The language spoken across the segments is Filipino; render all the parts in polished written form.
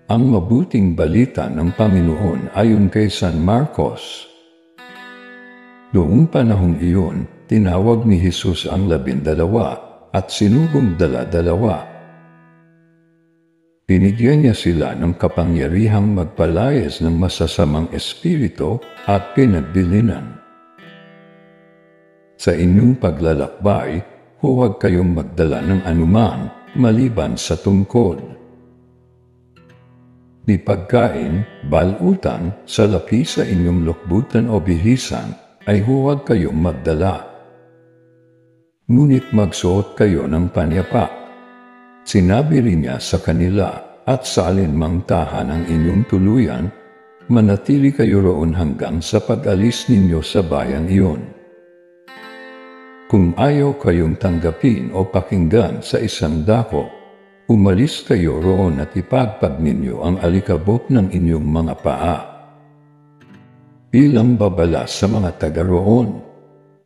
Ang mabuting balita ng Panginoon ayon kay San Marcos. Noong panahong iyon, tinawag ni Jesus ang 12 at sinugong dala-dalawa. Binigyan niya sila ng kapangyarihang magpalayas ng masasamang espiritu at pinagbilinan. Sa inyong paglalakbay, huwag kayong magdala ng anuman maliban sa tungkod. Ni pagkain, balutan, salapi sa inyong lukbutan o bihisan, ay huwag kayong magdala. Ngunit magsuot kayo ng panyapak. Sinabi rin niya sa kanila, at sa alinmang tahanan inyong tuluyan, manatili kayo roon hanggang sa pag-alis ninyo sa bayan iyon. Kung ayaw kayong tanggapin o pakinggan sa isang dako, umalis kayo roon at ipagpag ninyo ang alikabok ng inyong mga paa. Bilang babala sa mga taga roon.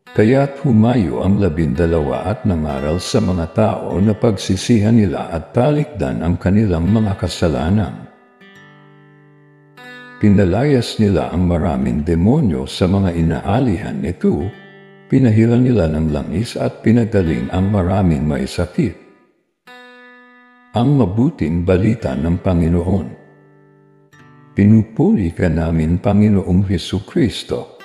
Kaya't humayo ang 12 at nangaral sa mga tao na pagsisihan nila at talikdan ang kanilang mga kasalanan. Pinalayas nila ang maraming demonyo sa mga inaalihan nito, pinahiran nila ng langis at pinagaling ang maraming may sakit. Ang mabuting balita ng Panginoon. Pinupuri ka namin, Panginoong Hesukristo.